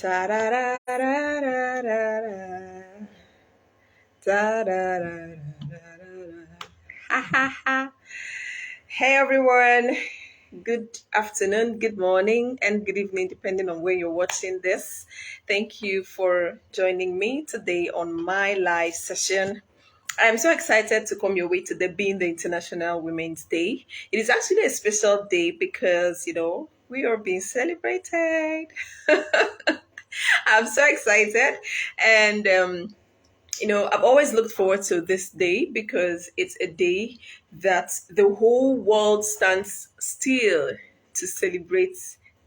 Ta-da-da-da-da-da-da. Ta-da-da-da-da-da-da. Ha ha ha. Hey everyone. Good afternoon, good morning, and good evening, depending on where you're watching this. Thank you for joining me today on my live session. I'm so excited to come your way today, being the International Women's Day. It is actually a special day because, we are being celebrated. I'm so excited. And, I've always looked forward to this day because it's a day that the whole world stands still to celebrate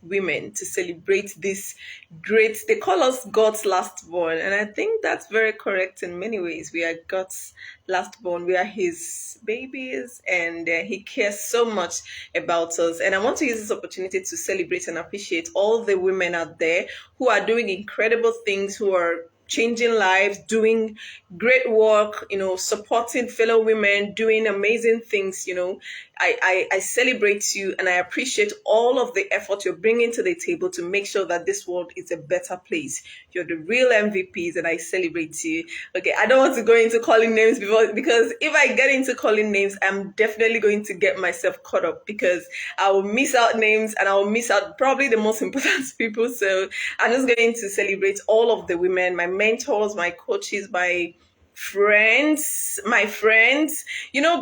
women, to celebrate this great, they call us God's last born. And I think that's very correct in many ways. We are God's last born, we are his babies, and he cares so much about us. And I want to use this opportunity to celebrate and appreciate all the women out there who are doing incredible things, who are changing lives, doing great work, supporting fellow women, doing amazing things. I celebrate you and I appreciate all of the effort you're bringing to the table to make sure that this world is a better place. You're the real MVPs and I celebrate you. Okay, I don't want to go into calling names because if I get into calling names, I'm definitely going to get myself caught up because I will miss out names and I will miss out probably the most important people. So I'm just going to celebrate all of the women, my mentors, my coaches, my friends.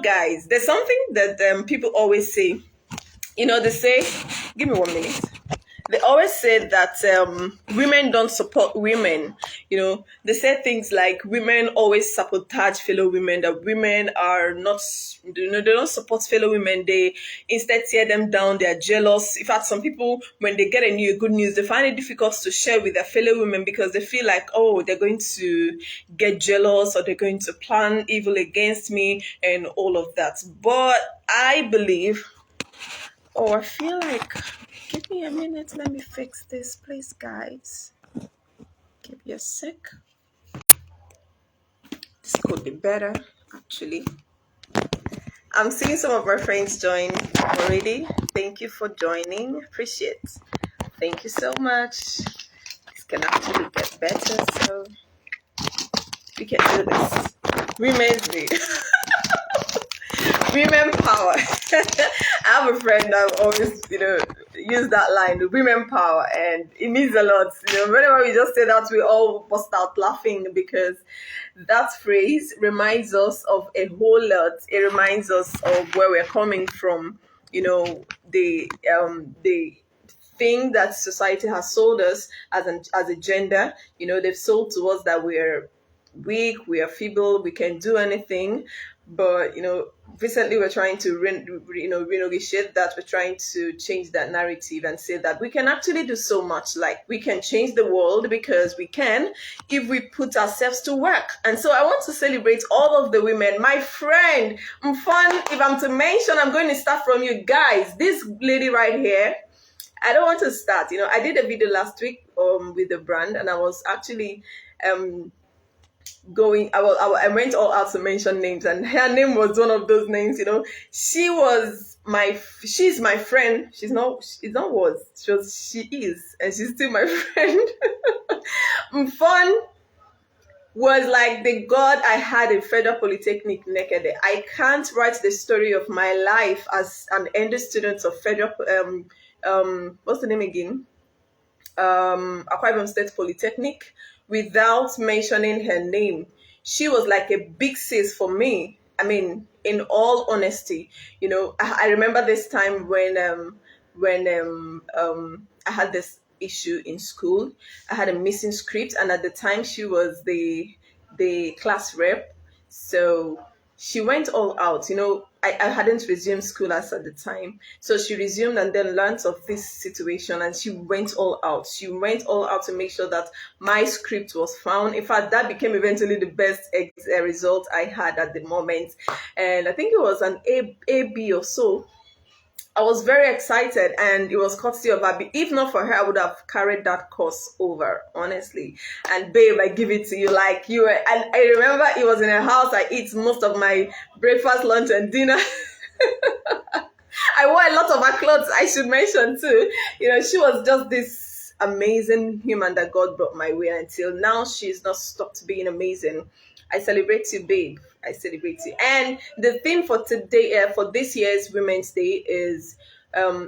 Guys, there's something that people always say. They say, give me 1 minute. They always say that women don't support women. They say things like women always sabotage fellow women, that women are not, they don't support fellow women. They instead tear them down. They are jealous. In fact, some people, when they get a good news, they find it difficult to share with their fellow women because they feel like, oh, they're going to get jealous or they're going to plan evil against me and all of that. But I believe, I feel like, give me a minute. Let me fix this, please, guys. Give me a sec. This could be better, actually. I'm seeing some of my friends join already. Thank you for joining. Appreciate it. Thank you so much. This can actually get better, so we can do this. Women's Day. Women power. I have a friend that always, use that line, women power, and it means a lot. Whenever we just say that, we all bust out laughing because that phrase reminds us of a whole lot. It reminds us of where we're coming from. The thing that society has sold us as a gender. They've sold to us that we're weak, we are feeble, we can do anything. But recently we're trying to renegotiate that. We're trying to change that narrative and say that we can actually do so much. Like, we can change the world because we can if we put ourselves to work. And so I want to celebrate all of the women. My friend Mfon, if I'm to mention, I'm going to start from you guys. This lady right here, I don't want to start. I did a video last week with the brand, and I was actually I went all out to mention names, and her name was one of those names. She's my friend. She is, and she's still my friend. Fun was like the god I had in Federal Polytechnic Nekede. I can't write the story of my life as an ending student of Federal what's the name again? Akwa Ibom State Polytechnic without mentioning her name. She was like a big sis for me. I mean, in all honesty, I remember this time when I had this issue in school. I had a missing script, and at the time she was the class rep, so she went all out. I hadn't resumed school as at the time. So she resumed and then learned of this situation, and she went all out. She went all out to make sure that my script was found. In fact, that became eventually the best result I had at the moment. And I think it was an A B or so. I was very excited, and it was courtesy of Abby. If not for her, I would have carried that course over, honestly. And babe, I give it to you like you were. And I remember it was in her house. I eat most of my breakfast, lunch, and dinner. I wore a lot of her clothes, I should mention too. She was just this amazing human that God brought my way until now. She's not stopped being amazing. I celebrate you, babe. I celebrate you. And the theme for today, for this year's Women's Day, is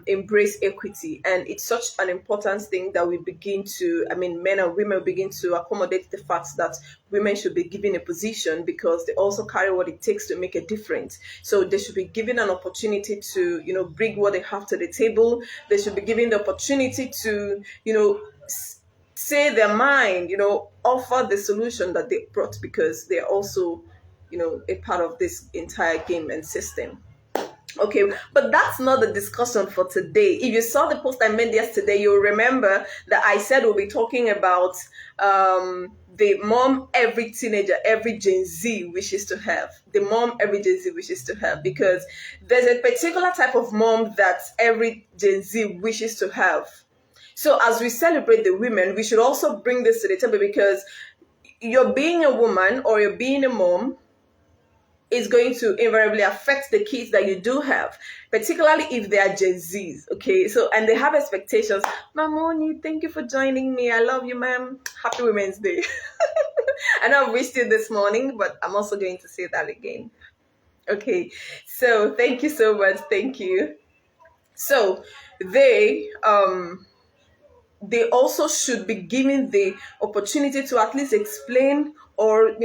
embrace equity. And it's such an important thing that we begin to, I mean, men and women begin to accommodate the fact that women should be given a position because they also carry what it takes to make a difference. So they should be given an opportunity to, bring what they have to the table. They should be given the opportunity to, say their mind, offer the solution that they brought because they're also, a part of this entire game and system. Okay, but that's not the discussion for today. If you saw the post I made yesterday, you'll remember that I said we'll be talking about the mom every teenager, every Gen Z wishes to have. The mom every Gen Z wishes to have, because there's a particular type of mom that every Gen Z wishes to have. So as we celebrate the women, we should also bring this to the table, because you're being a woman or you're being a mom is going to invariably affect the kids that you do have, particularly if they are Gen Zs, okay? So, and they have expectations. Mamoni, thank you for joining me. I love you, ma'am. Happy Women's Day. I know I've wished you this morning, but I'm also going to say that again. Okay, so thank you so much. Thank you. So they also should be given the opportunity to at least explain or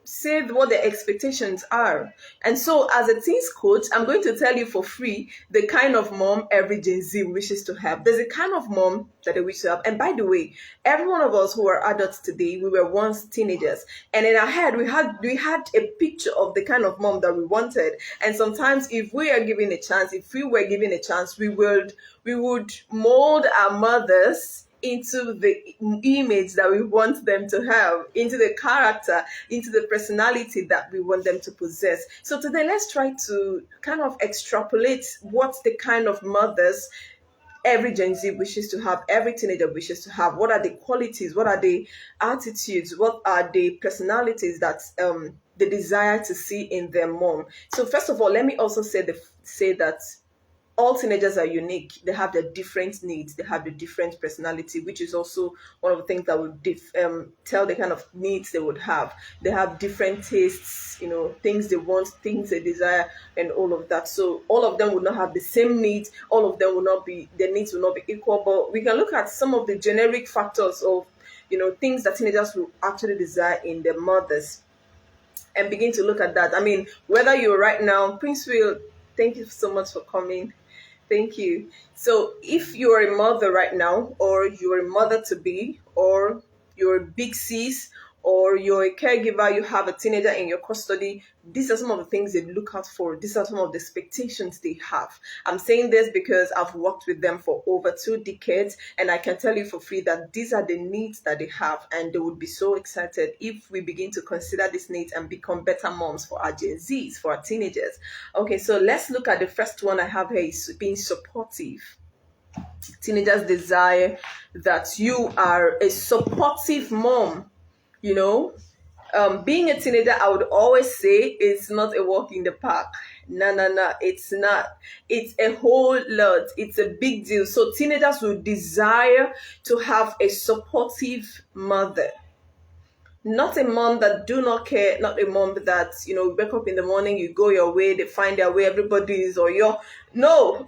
say what their expectations are. And so as a teens coach, I'm going to tell you for free the kind of mom every Gen Z wishes to have. There's a kind of mom that they wish to have. And by the way, every one of us who are adults today, we were once teenagers, and in our head we had a picture of the kind of mom that we wanted. And sometimes if we were given a chance, we would mold our mothers into the image that we want them to have, into the character, into the personality that we want them to possess. So today, let's try to kind of extrapolate what the kind of mothers every Gen Z wishes to have, every teenager wishes to have. What are the qualities? What are the attitudes? What are the personalities that they desire to see in their mom? So first of all, let me also say that all teenagers are unique. They have their different needs. They have the different personality, which is also one of the things that would tell the kind of needs they would have. They have different tastes, things they want, things they desire, and all of that. So all of them would not have the same needs. All of them their needs will not be equal. But we can look at some of the generic factors of, things that teenagers will actually desire in their mothers, and begin to look at that. I mean, whether you're right now, Prince Will, thank you so much for coming. Thank you. So if you're a mother right now, or you're a mother to be, or you're a big sis, or you're a caregiver, you have a teenager in your custody, these are some of the things they look out for. These are some of the expectations they have. I'm saying this because I've worked with them for over 2 decades, and I can tell you for free that these are the needs that they have, and they would be so excited if we begin to consider these needs and become better moms for our Gen Zs, for our teenagers. Okay, so let's look at the first one I have here, is being supportive. Teenagers desire that you are a supportive mom. Being a teenager, I would always say, it's not a walk in the park. No, it's not. It's a whole lot. It's a big deal. So teenagers will desire to have a supportive mother. Not a mom that do not care, not a mom that, wake up in the morning, you go your way, they find their way, everybody is or your. No,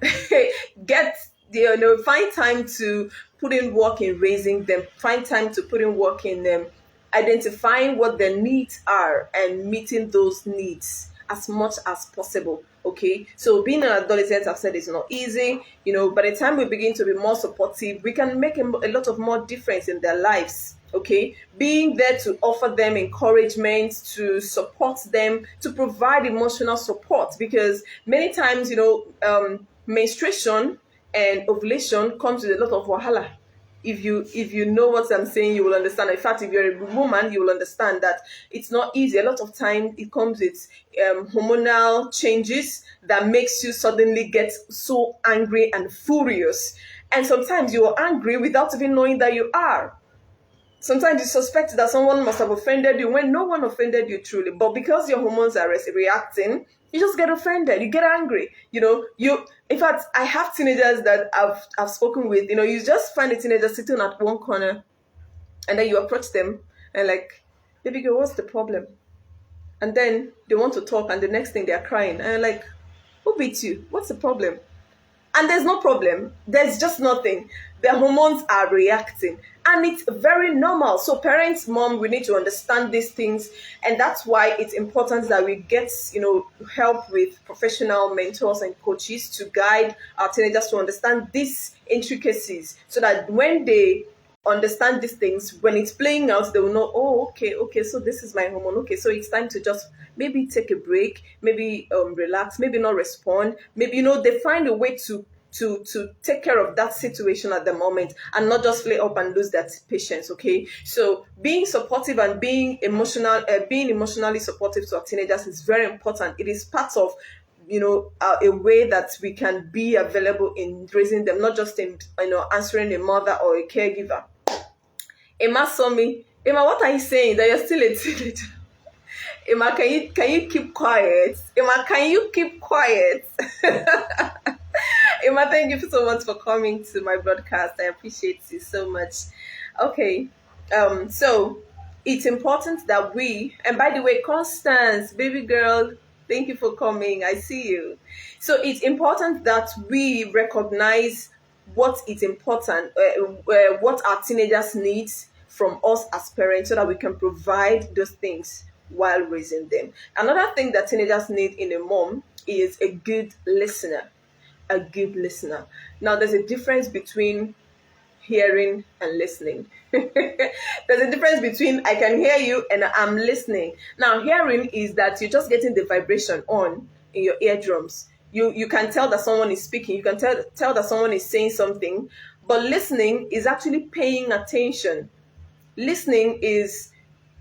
find time to put in work in raising them, find time to put in work in them, identifying what their needs are and meeting those needs as much as possible. Okay, so being an adolescent, I've said, is not easy. By the time we begin to be more supportive, we can make a lot of more difference in their lives. Okay, being there to offer them encouragement, to support them, to provide emotional support, because many times, menstruation and ovulation comes with a lot of wahala. If you know what I'm saying, you will understand. In fact, if you're a woman, you will understand that it's not easy. A lot of time it comes with hormonal changes that makes you suddenly get so angry and furious. And sometimes you are angry without even knowing that you are. Sometimes you suspect that someone must have offended you when no one offended you truly, but because your hormones are reacting, you just get offended, you get angry. In fact, I have teenagers that I've spoken with. You just find a teenager sitting at one corner, and then you approach them and like, baby girl, what's the problem? And then they want to talk, and the next thing they're crying, and I'm like, who beat you? What's the problem? And there's no problem. There's just nothing. Their hormones are reacting. And it's very normal. So parents, mom, we need to understand these things. And that's why it's important that we get, help with professional mentors and coaches to guide our teenagers to understand these intricacies so that when they understand these things, when it's playing out, they will know, oh, okay, so this is my hormone. Okay, so it's time to just maybe take a break, maybe relax, maybe not respond, maybe they find a way to take care of that situation at the moment and not just flare up and lose that patience. Okay, so being supportive and being emotionally supportive to our teenagers is very important. It is part of a way that we can be available in raising them, not just in answering a mother or a caregiver. Emma saw me. Emma, what are you saying? That you're still a teenager? Emma, can you keep quiet? Emma, can you keep quiet? Emma, thank you so much for coming to my broadcast. I appreciate you so much. Okay, so it's important that and by the way, Constance, baby girl, thank you for coming. I see you. So it's important that we recognize what is important, what our teenagers need from us as parents so that we can provide those things while raising them. Another thing that teenagers need in a mom is a good listener. A good listener. Now, there's a difference between hearing and listening. There's a difference between I can hear you and I'm listening. Now, hearing is that you're just getting the vibration on in your eardrums. You can tell that someone is speaking. You can tell that someone is saying something. But listening is actually paying attention. Listening is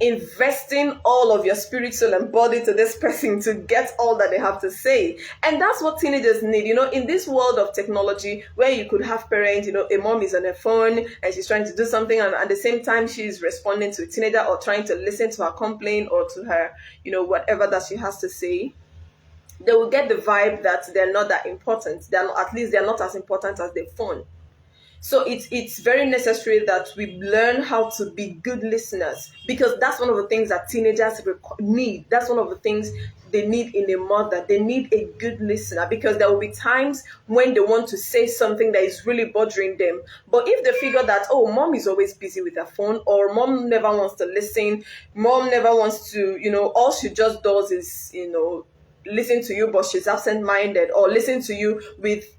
investing all of your spirit, soul, and body to this person to get all that they have to say. And that's what teenagers need. In this world of technology where you could have parents, a mom is on her phone and she's trying to do something, and at the same time she's responding to a teenager or trying to listen to her complaint or to her, whatever that she has to say. They will get the vibe that they're not that important. At least they're not as important as their phone. So it's very necessary that we learn how to be good listeners, because that's one of the things that teenagers need. That's one of the things they need in a mother. They need a good listener, because there will be times when they want to say something that is really bothering them. But if they figure that, oh, mom is always busy with her phone, or mom never wants to listen, mom never wants to, all she just does is, listen to you, but she's absent-minded, or listen to you with,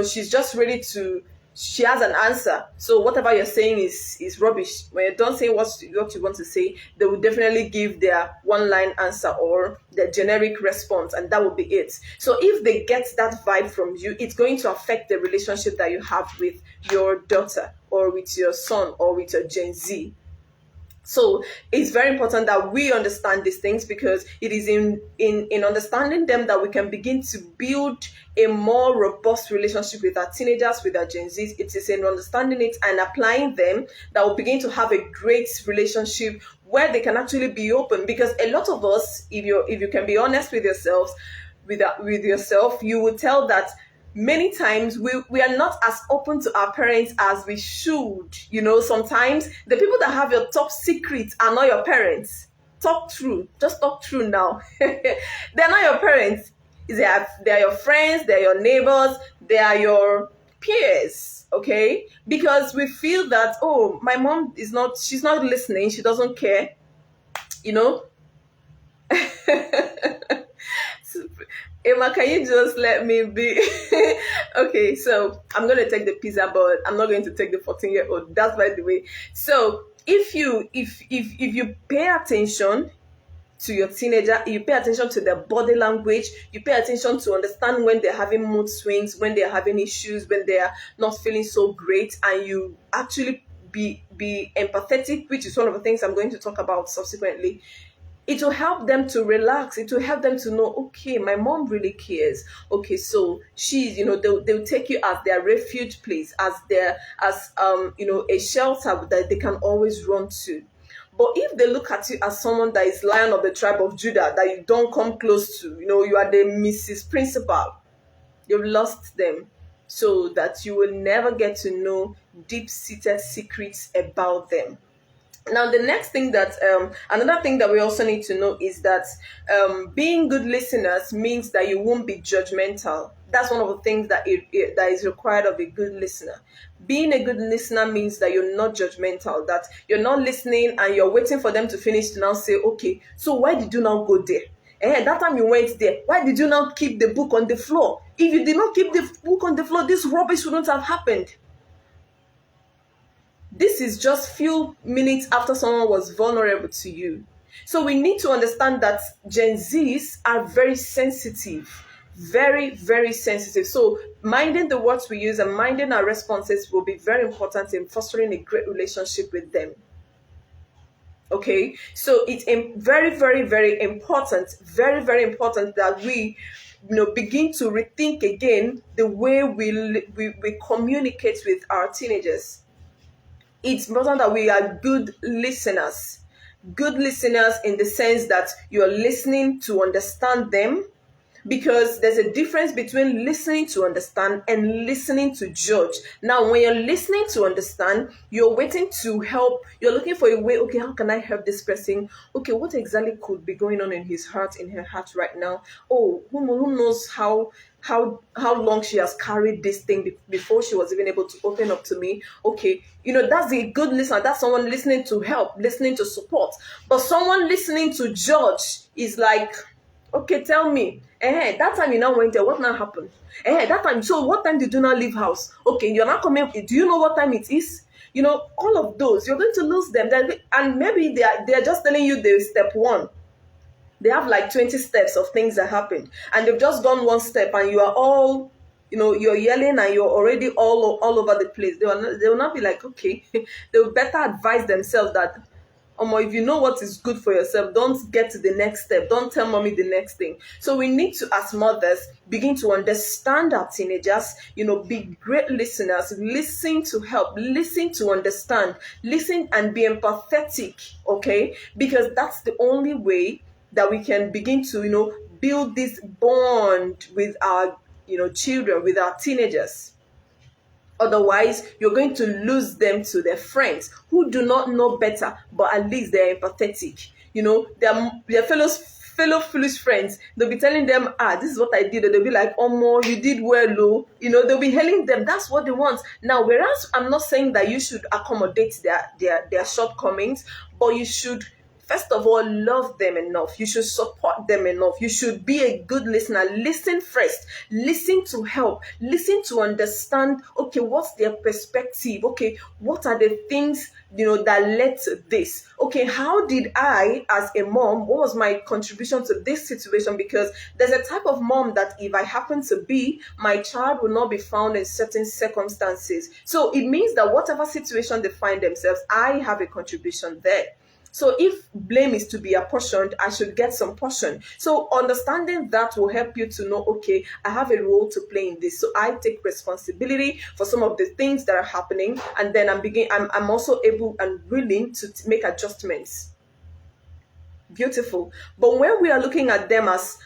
she's just ready to, she has an answer. So whatever you're saying is rubbish. When you don't say what you want to say, they will definitely give their one-line answer or their generic response, and that will be it. So if they get that vibe from you, it's going to affect the relationship that you have with your daughter or with your son or with your Gen Z. So it's very important that we understand these things, because it is in understanding them that we can begin to build a more robust relationship with our teenagers, with our Gen Zs. It is in understanding it and applying them that we'll begin to have a great relationship where they can actually be open. Because a lot of us, if you can be honest with yourselves, with yourself, you will tell that many times we are not as open to our parents as we should. Sometimes the people that have your top secrets are not your parents. Talk true. Just talk true now. They're not your parents. They're your friends, they're your neighbors, they are your peers. Okay? Because we feel that, oh, my mom she's not listening, she doesn't care. Emma, can you just let me be? Okay, so I'm going to take the pizza, but I'm not going to take the 14-year-old. That's by the way. So if you pay attention to your teenager, you pay attention to their body language, you pay attention to understand when they're having mood swings, when they're having issues, when they're not feeling so great, and you actually be empathetic, which is one of the things I'm going to talk about subsequently. It will help them to relax. It will help them to know, okay, my mom really cares. Okay, so she's, they'll take you as their refuge place, as their, as a shelter that they can always run to. But if they look at you as someone that is Lion of the tribe of Judah, that you don't come close to, you are the Mrs. Principal, you've lost them. So that you will never get to know deep-seated secrets about them. Now, the next thing that another thing that we also need to know is that being good listeners means that you won't be judgmental. That's one of the things that that is required of a good listener. Being a good listener means that you're not judgmental, that you're not listening and you're waiting for them to finish to now say, okay, so why did you now go there? That time you went there, why did you not keep the book on the floor? If you did not keep the book on the floor, this rubbish wouldn't have happened. This is just few minutes after someone was vulnerable to you. So we need to understand that Gen Zs are very sensitive, very, very sensitive. So minding the words we use and minding our responses will be very important in fostering a great relationship with them. Okay, so it's very, very, very important, very, very important that we begin to rethink again the way we communicate with our teenagers. It's important that we are good listeners. Good listeners in the sense that you're listening to understand them, because there's a difference between listening to understand and listening to judge. Now, when you're listening to understand, you're waiting to help. You're looking for a way, okay, how can I help this person? Okay, what exactly could be going on in his heart, in her heart right now? Oh, who knows how long she has carried this thing before she was even able to open up to me. Okay, that's a good listener. That's someone listening to help, listening to support. But someone listening to judge is like, okay, tell me. That time you now went there, what now happened? That time, so what time did you now leave house? Okay, you're not coming. Do you know what time it is? All of those, you're going to lose them. And maybe they're just telling you the step one. They have like 20 steps of things that happened. And they've just done one step and you are all, you're yelling and you're already all over the place. They will not be like, okay, they'll better advise themselves that, if you know what is good for yourself, don't get to the next step. Don't tell mommy the next thing. So we need to, as mothers, begin to understand our teenagers, be great listeners, listen to help, listen to understand, listen and be empathetic, okay? Because that's the only way that we can begin to, build this bond with our, children, with our teenagers. Otherwise, you're going to lose them to their friends who do not know better, but at least they're empathetic. Their fellow foolish friends, they'll be telling them, this is what I did. And they'll be like, oh, more, you did well, oh. They'll be hailing them. That's what they want. Now, whereas I'm not saying that you should accommodate their shortcomings, but you should, first of all, love them enough. You should support them enough. You should be a good listener. Listen first. Listen to help. Listen to understand, okay, what's their perspective? Okay, what are the things, that led to this? Okay, how did I, as a mom, what was my contribution to this situation? Because there's a type of mom that if I happen to be, my child will not be found in certain circumstances. So it means that whatever situation they find themselves, I have a contribution there. So if blame is to be apportioned, I should get some portion. So understanding that will help you to know, okay, I have a role to play in this. So I take responsibility for some of the things that are happening. And then I'm also able and willing to make adjustments. Beautiful. But when we are looking at them as,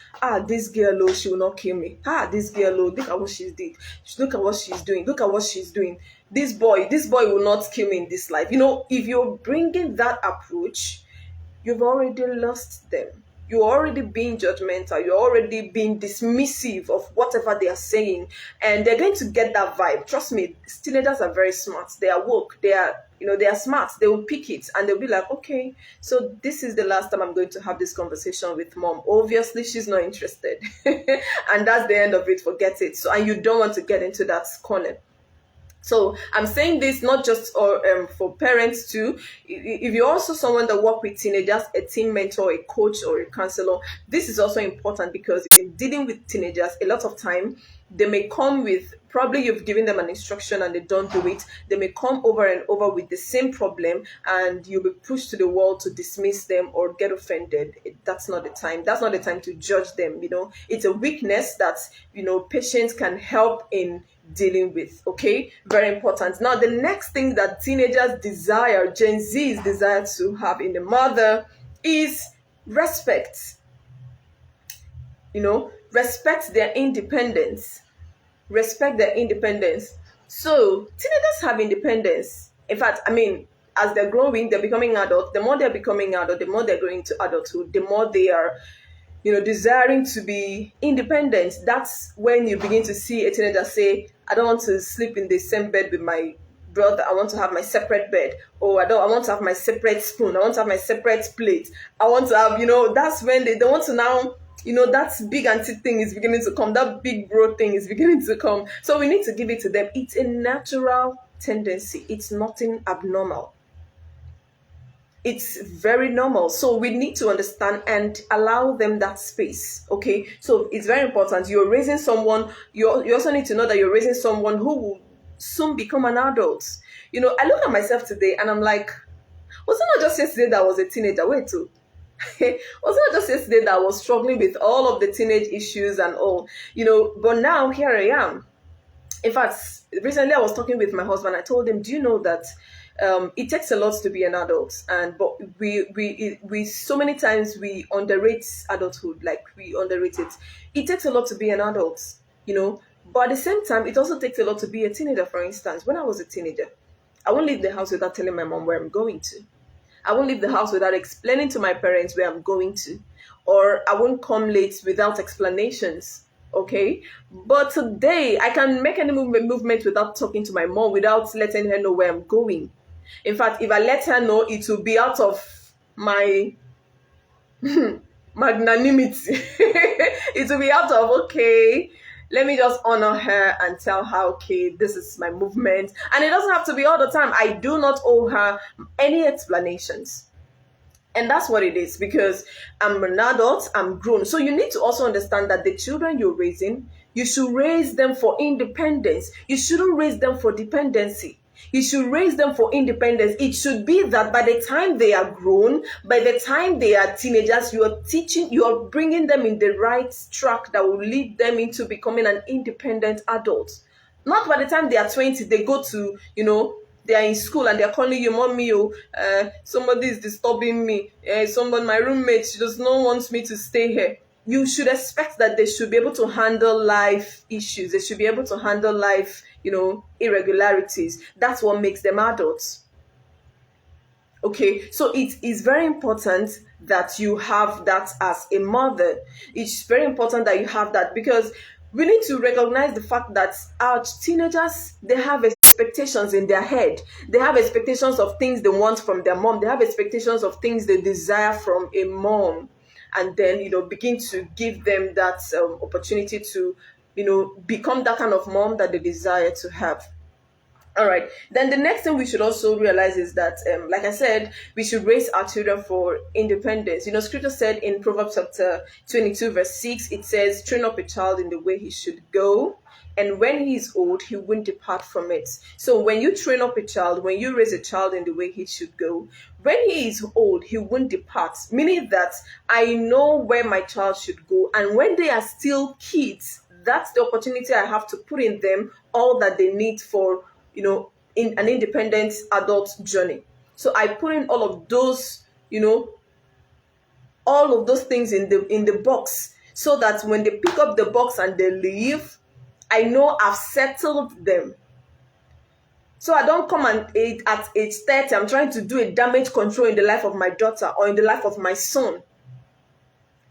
this girl, oh, she will not kill me. This girl, oh, look at what she did. Look at what she's doing. Look at what she's doing. This boy will not kill me in this life. If you're bringing that approach, you've already lost them. You're already being judgmental. You're already being dismissive of whatever they are saying. And they're going to get that vibe. Trust me, teenagers are very smart. They are woke. They are smart. They will pick it and they'll be like, okay, so this is the last time I'm going to have this conversation with mom. Obviously, she's not interested. And that's the end of it. Forget it. So, and you don't want to get into that corner. So I'm saying this not just for parents too. If you're also someone that works with teenagers, a teen mentor, a coach, or a counselor, this is also important because in dealing with teenagers, a lot of time They may come with, probably you've given them an instruction and they don't do it. They may come over and over with the same problem, and you'll be pushed to the wall to dismiss them or get offended. That's not the time. That's not the time to judge them. It's a weakness that, patients can help in dealing with. Okay, very important. Now, the next thing that teenagers desire, Gen Z's desire to have in the mother, is respect. Respect their independence. Respect their independence. So teenagers have independence. In fact, as they're growing, they're becoming adult. The more they're becoming adult, the more they're going to adulthood, the more they are, desiring to be independent. That's when you begin to see a teenager say, I don't want to sleep in the same bed with my brother. I want to have my separate bed. Or I want to have my separate spoon. I want to have my separate plate. I want to have, that's when they want to now, that big auntie thing is beginning to come. That big bro thing is beginning to come. So we need to give it to them. It's a natural tendency. It's nothing abnormal. It's very normal. So we need to understand and allow them that space. Okay. So it's very important. You're raising someone. You also need to know that you're raising someone who will soon become an adult. I look at myself today and I'm like, was it not just yesterday that I was a teenager? Wait, too. Was it not just yesterday that I was struggling with all of the teenage issues and all, but now here I am. In fact, recently I was talking with my husband. I told him, do you know that it takes a lot to be an adult, but we so many times we underrate adulthood, like we underrate it. It takes a lot to be an adult, but at the same time, it also takes a lot to be a teenager. For instance, when I was a teenager, I won't leave the house without telling my mom where I'm going to. I won't leave the house without explaining to my parents where I'm going to, or I won't come late without explanations. Okay, but today I can make any movement without talking to my mom, without letting her know where I'm going. In fact, if I let her know, it will be out of my magnanimity. It will be out of, okay, let me just honor her and tell her, okay, this is my movement. And it doesn't have to be all the time. I do not owe her any explanations. And that's what it is, because I'm an adult, I'm grown. So you need to also understand that the children you're raising, you should raise them for independence. You shouldn't raise them for dependency. You should raise them for independence. It should be that by the time they are grown, by the time they are teenagers, you are bringing them in the right track that will lead them into becoming an independent adult. Not by the time they are 20, they go to, they are in school and they're calling you, mommy, somebody is disturbing me. My roommate, she does not want me to stay here. You should expect that they should be able to handle life issues. They should be able to handle life, irregularities. That's what makes them adults. Okay, so it is very important that you have that as a mother. It's very important that you have that, because we need to recognize the fact that our teenagers, they have expectations in their head. They have expectations of things they want from their mom. They have expectations of things they desire from a mom. And then, begin to give them that opportunity to, become that kind of mom that they desire to have. All right. Then the next thing we should also realize is that, like I said, we should raise our children for independence. Scripture said in Proverbs chapter 22, verse 6, it says, train up a child in the way he should go, and when he is old, he won't depart from it. So when you train up a child, when you raise a child in the way he should go, when he is old, he won't depart. Meaning that I know where my child should go. And when they are still kids, that's the opportunity I have to put in them all that they need for, in an independent adult journey. So I put in all of those, all of those things in the box, so that when they pick up the box and they leave, I know I've settled them. So I don't come at age 30, I'm trying to do a damage control in the life of my daughter or in the life of my son,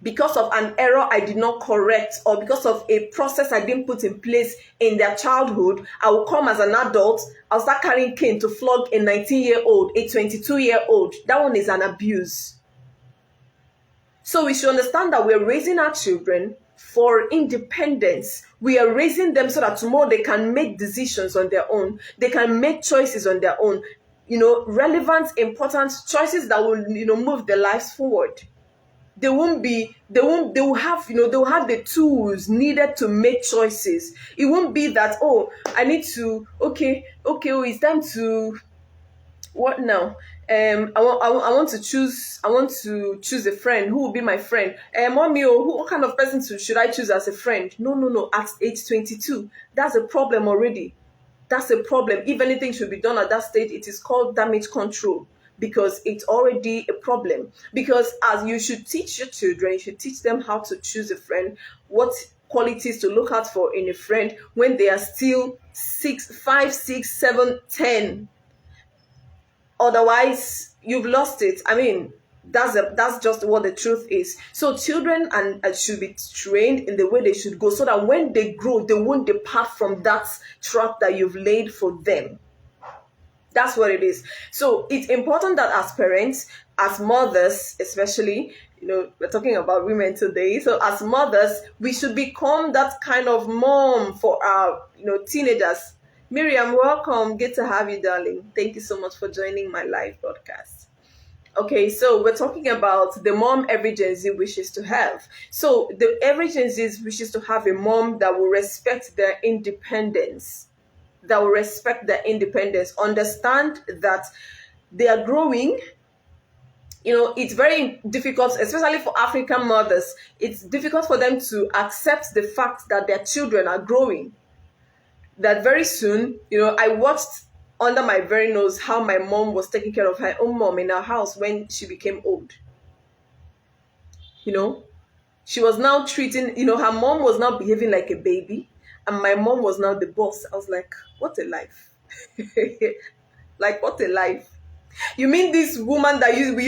because of an error I did not correct, or because of a process I didn't put in place in their childhood. I will come as an adult, I'll start carrying cane to flog a 19-year-old, a 22-year-old. That one is an abuse. So we should understand that we're raising our children for independence. We are raising them so that tomorrow they can make decisions on their own. They can make choices on their own. Relevant, important choices that will, move their lives forward. they will have, they'll have the tools needed to make choices. It won't be that, oh, I need to, okay, oh, it's time to, what now? I want to choose a friend. Who will be my friend? Mommy, what kind of person should I choose as a friend? No, no, no. At age 22, that's a problem already. That's a problem. If anything should be done at that stage, it is called damage control, because it's already a problem. Because as you should teach your children, you should teach them how to choose a friend, what qualities to look out for in a friend when they are still 6, 5, 6, 7, 10. Otherwise, you've lost it. I mean, that's just what the truth is. So children and should be trained in the way they should go, so that when they grow, they won't depart from that track that you've laid for them. That's what it is. So it's important that as parents, as mothers, especially, we're talking about women today. So as mothers, we should become that kind of mom for our, teenagers. Miriam, welcome. Good to have you, darling. Thank you so much for joining my live broadcast. Okay, so we're talking about the mom every Gen Z wishes to have. So the every Gen Z wishes to have a mom that will respect their independence, understand that they are growing. It's very difficult, especially for African mothers. It's difficult for them to accept the fact that their children are growing. That very soon, I watched under my very nose how my mom was taking care of her own mom in her house when she became old. She was now treating, her mom was now behaving like a baby, and my mom was now the boss. I was like, what a life. Like, what a life. You mean this woman that we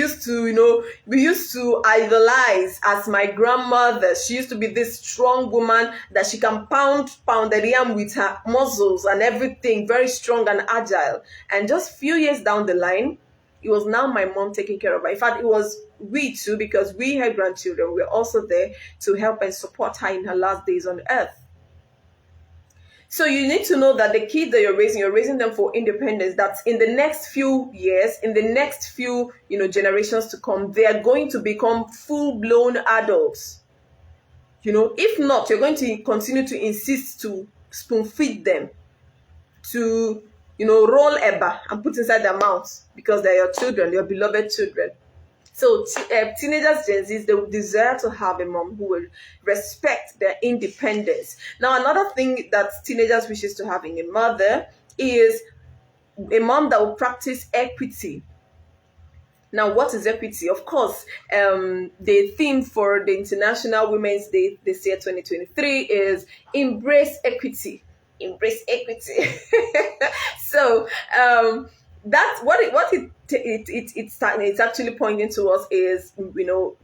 used to idolize as my grandmother? She used to be this strong woman that she can pound the yam with her muscles and everything, very strong and agile. And just few years down the line, it was now my mom taking care of her. In fact, it was we too, because we, her grandchildren, were also there to help and support her in her last days on earth. So you need to know that the kids that you're raising them for independence, that in the next few years, in the next few, generations to come, they are going to become full-blown adults. If not, you're going to continue to insist to spoon feed them, to, roll eba and put inside their mouths, because they're your children, your beloved children. So teenagers, Gen Zs, they will desire to have a mom who will respect their independence. Now, another thing that teenagers wishes to have in a mother is a mom that will practice equity. Now, what is equity? Of course, the theme for the International Women's Day this year, 2023, is embrace equity. Embrace equity. So, that's it's actually pointing towards is,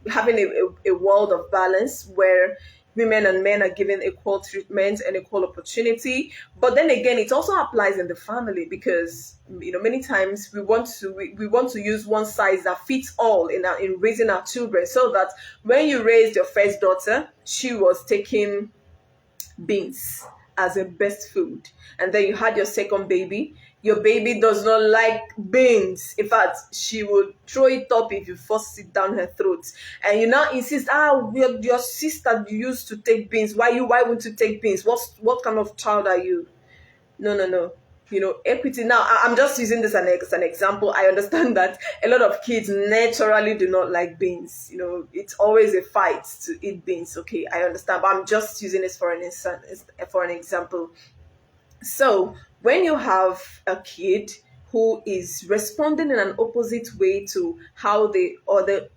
having a world of balance where women and men are given equal treatment and equal opportunity. But then again, it also applies in the family, because many times we want to use one size that fits all in raising our children, so that when you raised your first daughter, she was taking beans as a best food, and then you had your second baby. Your baby does not like beans. In fact, she would throw it up if you force it down her throat. And you now insist, your sister used to take beans. Why won't you take beans? What kind of child are you? No. Equity. Now, I'm just using this as an example. I understand that a lot of kids naturally do not like beans. It's always a fight to eat beans. Okay, I understand, but I'm just using this for an example. So when you have a kid who is responding in an opposite way to how the other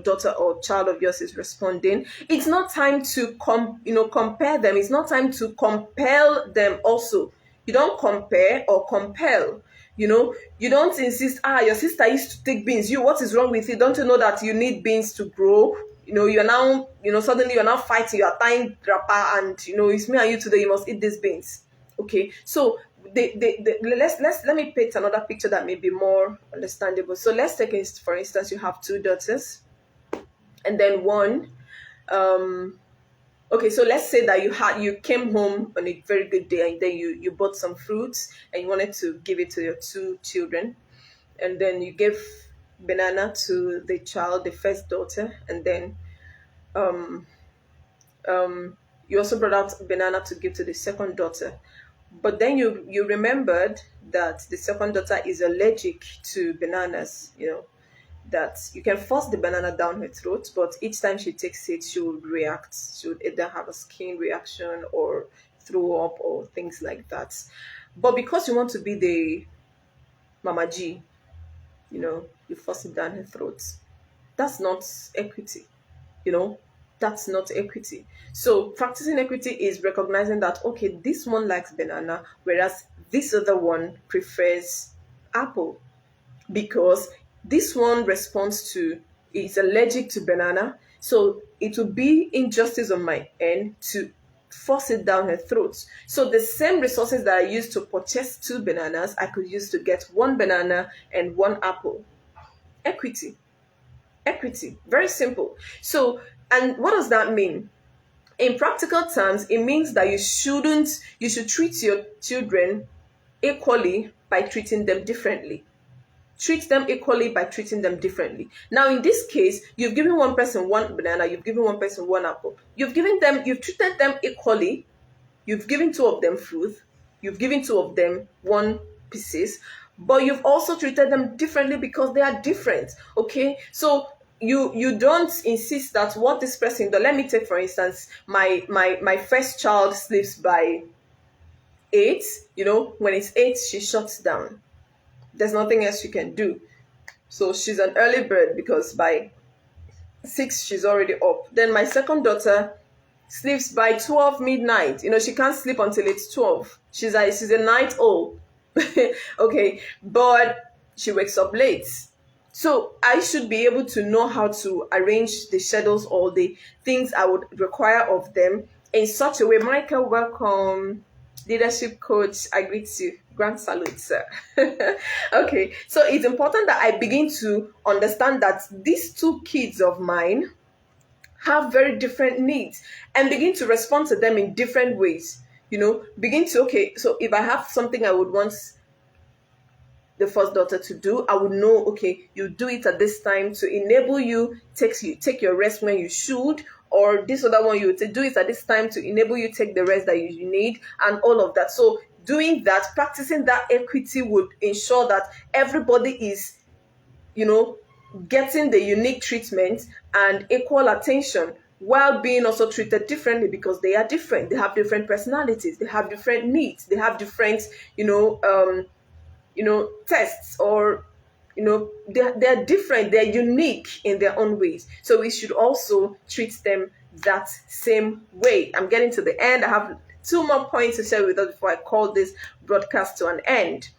daughter or child of yours is responding, it's not time to compare them. It's not time to compel them also. You don't compare or compel. You don't insist, your sister used to take beans. What is wrong with you? Don't you know that you need beans to grow? You're now, suddenly you're now fighting, you're tying wrapper, and it's me and you today, you must eat these beans. Okay, so let me paint another picture that may be more understandable. So let's take it, for instance, you have two daughters, and then one. Okay, so let's say that you came home on a very good day, and then you bought some fruits and you wanted to give it to your two children, and then you gave banana to the child, the first daughter, and then um, um, you also brought out banana to give to the second daughter. But then you remembered that the second daughter is allergic to bananas, that you can force the banana down her throat, but each time she takes it, she would react. She would either have a skin reaction or throw up or things like that. But because you want to be the Mama G, you force it down her throat. That's not equity, you know, that's not equity. So practicing equity is recognizing that, okay, this one likes banana, whereas this other one prefers apple, because this one responds to is allergic to banana, so it would be injustice on my end to force it down her throat. So the same resources that I used to purchase two bananas, I could use to get one banana and one apple. Equity. Equity. Very simple. So, and what does that mean? In practical terms, it means that you should treat your children equally by treating them differently. Treat them equally by treating them differently. Now, in this case, you've given one person one banana, you've given one person one apple. You've treated them equally. You've given two of them food. You've given two of them one pieces, but you've also treated them differently because they are different. Okay, so you don't insist that what this person does. Let me take for instance, my first child sleeps by 8. When it's 8, she shuts down. There's nothing else you can do. So she's an early bird because by 6 she's already up. Then my second daughter sleeps by 12 midnight. She can't sleep until it's 12. She's a night owl. Okay, but she wakes up late. So I should be able to know how to arrange the schedules or the things I would require of them in such a way. Michael, welcome. Leadership coach, I greet you. Grand salute, sir. Okay, so it's important that I begin to understand that these two kids of mine have very different needs and begin to respond to them in different ways. Begin to, okay, so if I have something I would want the first daughter to do, I would know, okay, you do it at this time to enable you take your rest when you should, or this other one you would do it at this time to enable you take the rest that you need, and all of that. So doing that, practicing that equity would ensure that everybody is, getting the unique treatment and equal attention, while being also treated differently because they are different. They have different personalities, they have different needs, they have different, tests, or they're different, they're unique in their own ways. So we should also treat them that same way. I'm getting to the end. I have 2 more points to share with us before I call this broadcast to an end.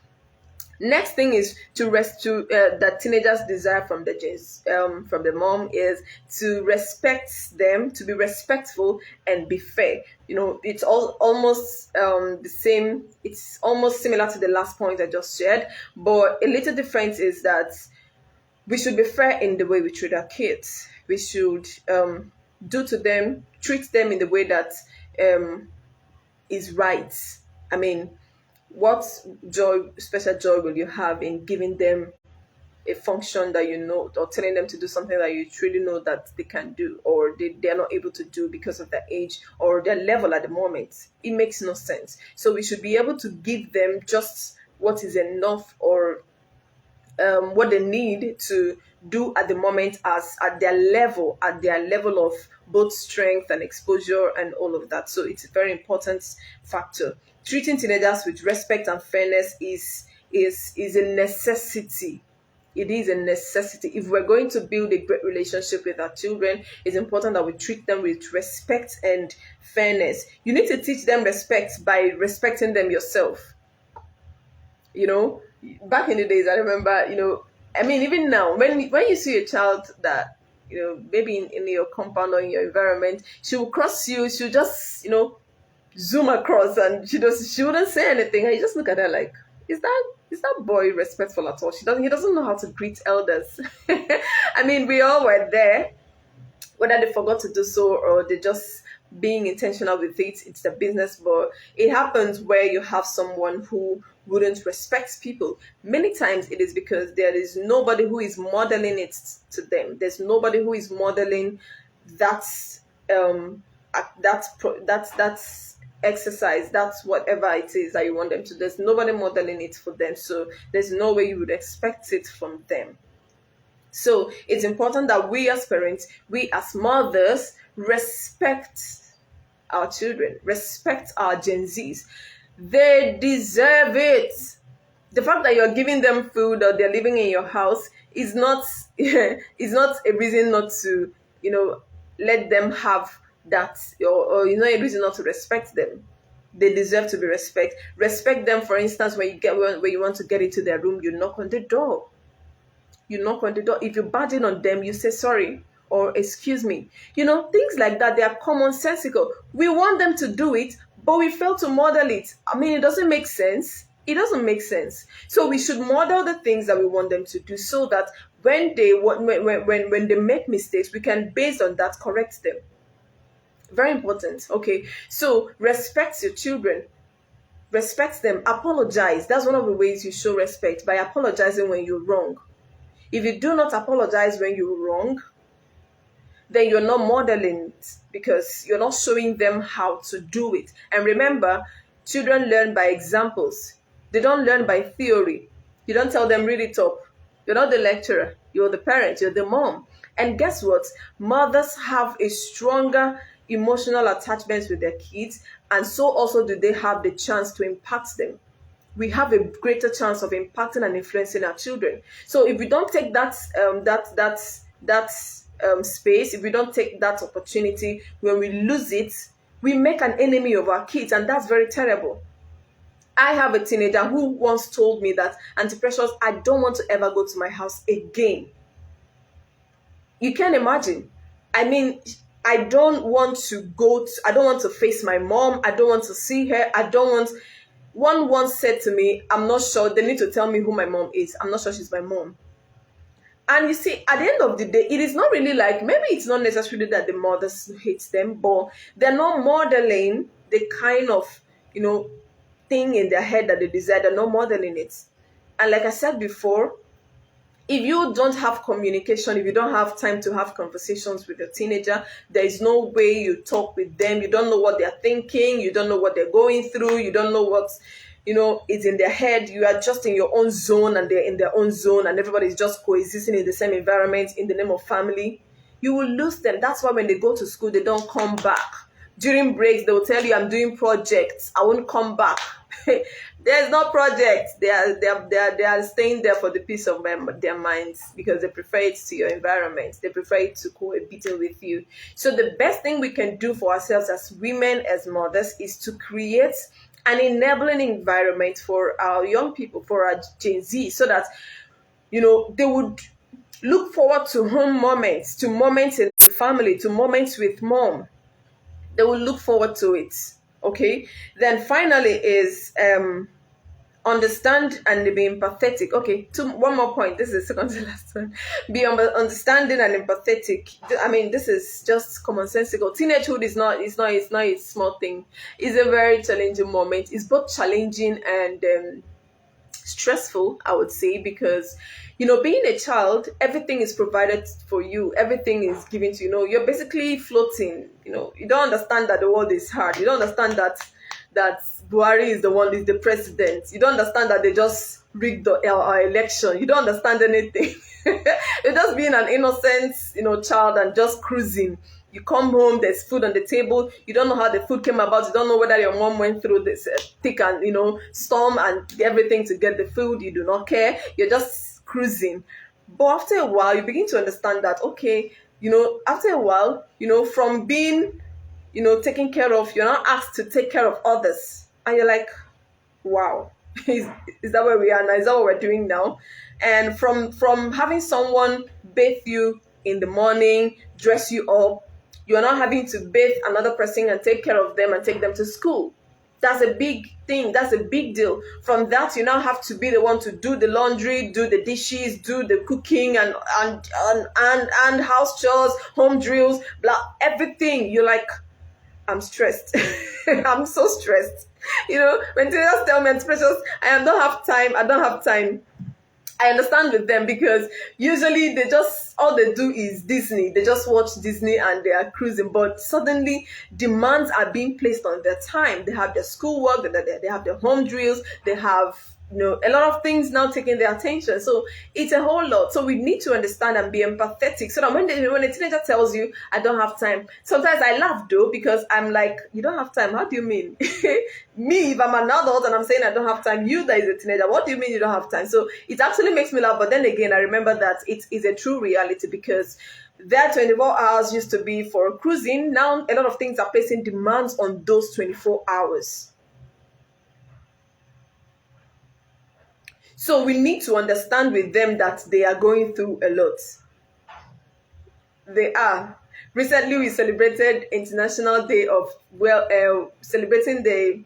Next thing is that teenagers desire from from the mom is to respect them, to be respectful and be fair. It's almost the same. It's almost similar to the last point I just shared, but a little difference is that we should be fair in the way we treat our kids. We should treat them in the way that is right. I mean, what special joy will you have in giving them a function that or telling them to do something that you truly know that they can do, or they're not able to do because of their age or their level at the moment? It makes no sense. So we should be able to give them just what is enough, or what they need to do at the moment, as at their level of both strength and exposure and all of that. So it's a very important factor. Treating teenagers with respect and fairness is a necessity. It is a necessity. If we're going to build a great relationship with our children, it's important that we treat them with respect and fairness. You need to teach them respect by respecting them yourself. Back in the days, I remember, even now, when you see a child that, maybe in your compound or in your environment, she will cross you, she'll just, zoom across, and she wouldn't say anything. And you just look at her like, is that boy respectful at all? He doesn't know how to greet elders. I mean, we all were there, whether they forgot to do so or they just being intentional with it, it's a business. But it happens where you have someone who wouldn't respect people. Many times it is because there is nobody who is modeling it to them. There's nobody who is modeling that that's exercise, that's whatever it is that you want them to. There's nobody modeling it for them, so there's no way you would expect it from them. So it's important that we as parents, we as mothers, respect our children, respect our Gen Zs. They deserve it. The fact that you're giving them food or they're living in your house is not is not a reason not to, let them have that, or a reason not to respect them. They deserve to be respect them. For instance, when you want to get into their room, you knock on the door. If you barge in on them, you say sorry or excuse me. Things like that, they are commonsensical. We want them to do it, but we fail to model it. I mean, it doesn't make sense. It doesn't make sense. So we should model the things that we want them to do, so that when they make mistakes, we can, based on that, correct them. Very important. Okay. So respect your children. Respect them. Apologize. That's one of the ways you show respect, by apologizing when you're wrong. If you do not apologize when you're wrong, then you're not modeling it, because you're not showing them how to do it. And remember, children learn by examples. They don't learn by theory. You don't tell them, read it up. You're not the lecturer. You're the parent. You're the mom. And guess what? Mothers have a stronger emotional attachment with their kids, and so also do they have the chance to impact them. We have a greater chance of impacting and influencing our children. So if we don't take that space, if we don't take that opportunity, when we lose it, we make an enemy of our kids, and that's very terrible. I have a teenager who once told me that, Auntie Precious, I don't want to ever go to my house again. You can imagine. I mean, I don't want to face my mom. I don't want to see her. One once said to me, I'm not sure, they need to tell me who my mom is. I'm not sure she's my mom. And you see, at the end of the day, it is not really like, maybe it's not necessarily that the mothers hate them, but they're not modeling the kind of, thing in their head that they desire. They're not modeling it. And like I said before, if you don't have communication, if you don't have time to have conversations with your teenager, there is no way you talk with them. You don't know what they're thinking. You don't know what they're going through. You don't know what, is in their head. You are just in your own zone, and they're in their own zone, and everybody's just coexisting in the same environment in the name of family. You will lose them. That's why when they go to school, they don't come back. During breaks, they will tell you, I'm doing projects. I won't come back. There's no project. They are staying there for the peace of their minds, because they prefer it to your environment. They prefer it to cohabiting with you. So the best thing we can do for ourselves as women, as mothers, is to create an enabling environment for our young people, for our Gen Z, so that they would look forward to home moments, to moments in the family, to moments with mom. They will look forward to it. Okay. Then finally is understand and be empathetic. Okay, one more point. This is the second to last one. Be understanding and empathetic. I mean, this is just commonsensical. Teenagehood is not a small thing. It's a very challenging moment. It's both challenging and stressful, I would say, because being a child, everything is provided for you, everything is given to you. You're basically floating. You don't understand that the world is hard. You don't understand that Buhari is the president. You don't understand that they just rigged our election. You don't understand anything. You're just being an innocent, child, and just cruising. You come home, there's food on the table. You don't know how the food came about. You don't know whether your mom went through this thick and, storm and everything to get the food. You do not care. You're just cruising. But after a while, you begin to understand that, okay, after a while, from being, taken care of, you're not asked to take care of others. And you're like, wow, is that where we are now? Is that what we're doing now? And from having someone bathe you in the morning, dress you up, you're not having to bathe another person and take care of them and take them to school. That's a big thing. That's a big deal. From that, you now have to be the one to do the laundry, do the dishes, do the cooking and house chores, home drills, blah, everything. You're like, I'm stressed. I'm so stressed. When teenagers tell me, Precious, don't have time, I don't have time. I understand with them because usually they just all they do is Disney. They just watch Disney and they are cruising. But suddenly demands are being placed on their time. They have their schoolwork, they have their home drills, they have a lot of things now taking their attention. So it's a whole lot. So we need to understand and be empathetic so that when a teenager tells you I don't have time, sometimes I laugh though because I'm like, you don't have time? How do you mean? Me, if I'm an adult and I'm saying I don't have time, you that is a teenager, what do you mean you don't have time? So it actually makes me laugh. But then again, I remember that it is a true reality because that 24 hours used to be for cruising. Now a lot of things are placing demands on those 24 hours. So we need to understand with them that they are going through a lot. They are. Recently, we celebrated International Day of celebrating the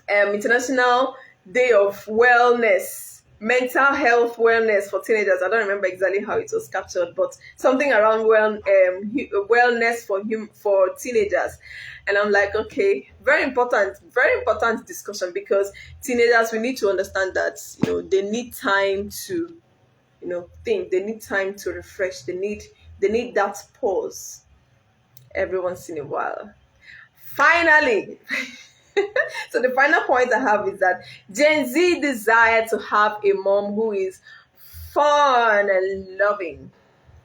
International Day of Wellness, mental health wellness for teenagers. I don't remember exactly how it was captured, but something around wellness for teenagers. And I'm like, okay, very important discussion because teenagers, we need to understand that they need time to think. They need time to refresh. They need that pause every once in a while. Finally, so the final point I have is that Gen Z desire to have a mom who is fun and loving.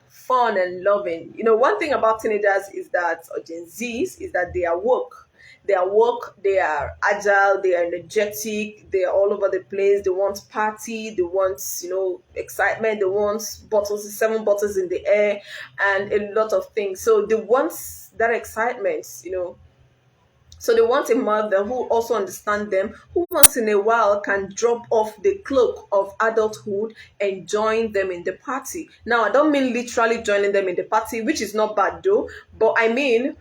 Fun and loving. One thing about teenagers is that, or Gen Zs, is that they are woke. They are woke, they are agile, they are energetic, they are all over the place. They want party, they want, excitement, they want 7 bottles in the air, and a lot of things. So they want that excitement. So they want a mother who also understands them, who once in a while can drop off the cloak of adulthood and join them in the party. Now, I don't mean literally joining them in the party, which is not bad though, but I mean,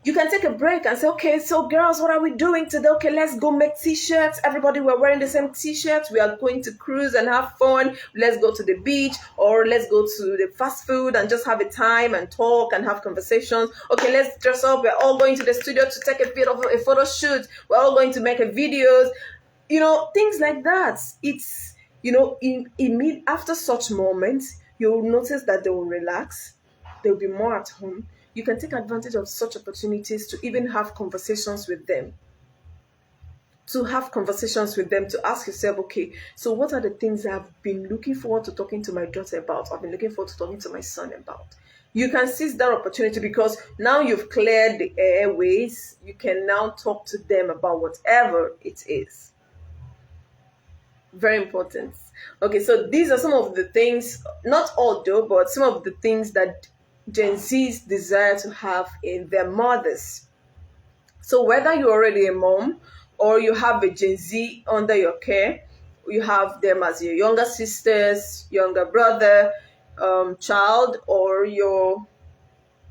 you can take a break and say, okay, so girls, what are we doing today? Okay, let's go make t-shirts. Everybody, we're wearing the same t-shirts. We are going to cruise and have fun. Let's go to the beach or let's go to the fast food and just have a time and talk and have conversations. Okay, let's dress up. We're all going to the studio to take a bit of a photo shoot. We're all going to make a videos. Things like that. It's, after such moments, you'll notice that they will relax. They'll be more at home. You can take advantage of such opportunities to even have conversations with them. To ask yourself, okay, so what are the things I've been looking forward to talking to my daughter about? I've been looking forward to talking to my son about. You can seize that opportunity because now you've cleared the airways. You can now talk to them about whatever it is. Very important. Okay, so these are some of the things, not all though, but some of the things that Gen Zs desire to have in their mothers. So whether you're already a mom or you have a Gen Z under your care, you have them as your younger sisters, younger brother, child, or your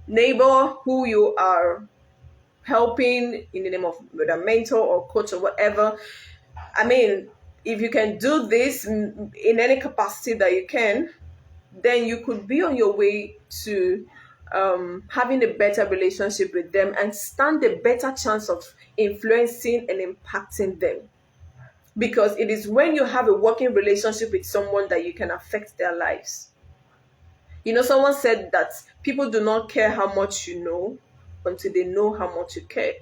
neighbor who you are helping in the name of a mentor or coach or whatever. I mean, if you can do this in any capacity that you can, then you could be on your way to having a better relationship with them and stand a better chance of influencing and impacting them. Because it is when you have a working relationship with someone that you can affect their lives. Someone said that people do not care how much you know until they know how much you care.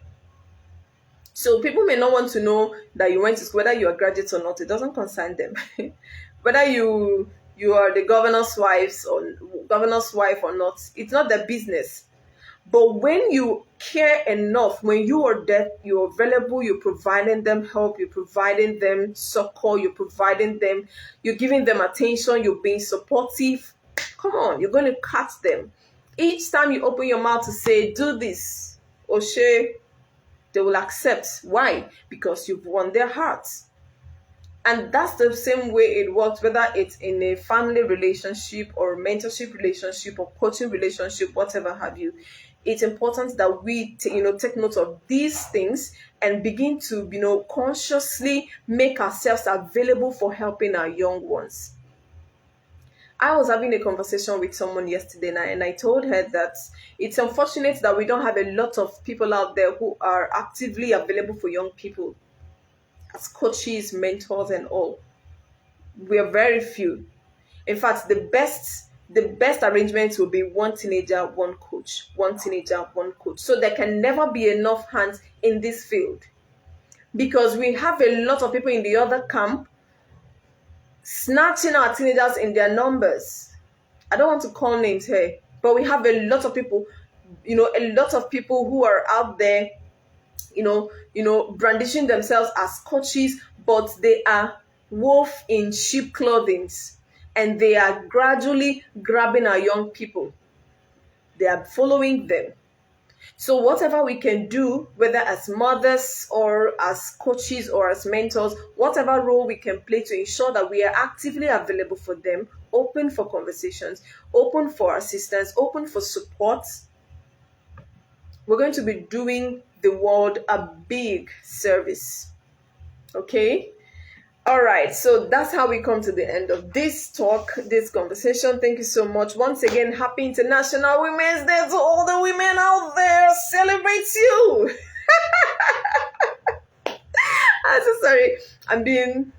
So people may not want to know that you went to school, whether you are a graduate or not. It doesn't concern them. Whether you are the governor's wife or not, it's not their business. But when you care enough, when you are there, you're available, you're providing them help, you're providing them succor, you're giving them attention, you're being supportive. Come on, you're going to catch them. Each time you open your mouth to say, do this, Oshe, they will accept. Why? Because you've won their hearts. And that's the same way it works, whether it's in a family relationship or mentorship relationship or coaching relationship, whatever have you. It's important that we take note of these things and begin to consciously make ourselves available for helping our young ones. I was having a conversation with someone yesterday, and I told her that it's unfortunate that we don't have a lot of people out there who are actively available for young people as coaches, mentors, and all. We are very few. In fact, the best arrangement will be one teenager, one coach, one teenager, one coach. So there can never be enough hands in this field because we have a lot of people in the other camp snatching our teenagers in their numbers. I don't want to call names here, but we have a lot of people, a lot of people who are out there, brandishing themselves as coaches, but they are wolf in sheep clothing, and they are gradually grabbing our young people. They are following them. So whatever we can do, whether as mothers or as coaches or as mentors, whatever role we can play to ensure that we are actively available for them, open for conversations, open for assistance, open for support, we're going to be doing the world a big service. Okay? All right, so that's how we come to the end of this talk, this conversation. Thank you so much. Once again, happy International Women's Day to all the women out there. Celebrate you. I'm so sorry. I'm being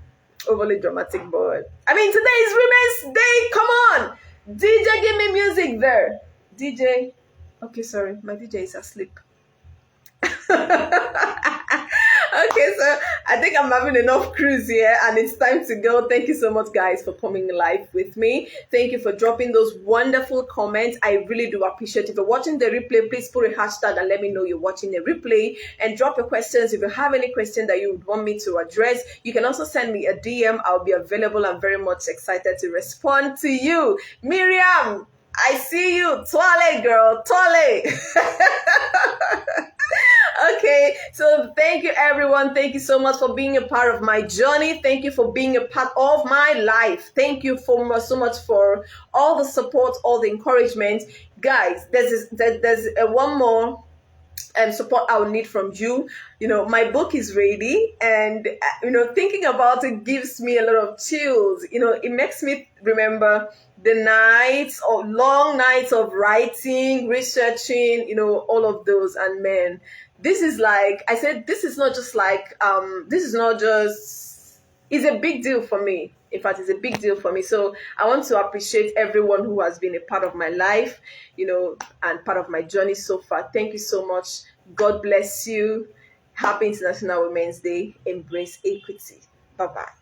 overly dramatic, but I mean, today is Women's Day. Come on. DJ, give me music there. DJ. Okay, sorry. My DJ is asleep. Okay, so I think I'm having enough cruise here and it's time to go. Thank you so much, guys, for coming live with me. Thank you for dropping those wonderful comments. I really do appreciate it. If you're watching the replay, please put a hashtag and let me know you're watching the replay, and drop your questions. If you have any question that you would want me to address, you can also send me a DM. I'll be available. I'm very much excited to respond to you. Miriam, I see you. Toile, girl. Toile. Okay, so thank you, everyone. Thank you so much for being a part of my journey. Thank you for being a part of my life. Thank you so much for all the support, all the encouragement. Guys, there's one more support I will need from you. My book is ready, and thinking about it gives me a lot of chills. It makes me remember the long nights of writing, researching, all of those. And man, this is like I said, this is not just it's a big deal for me. In fact, it's a big deal for me. So I want to appreciate everyone who has been a part of my life, and part of my journey so far. Thank you so much. God bless you. Happy International Women's Day. Embrace equity. Bye-bye.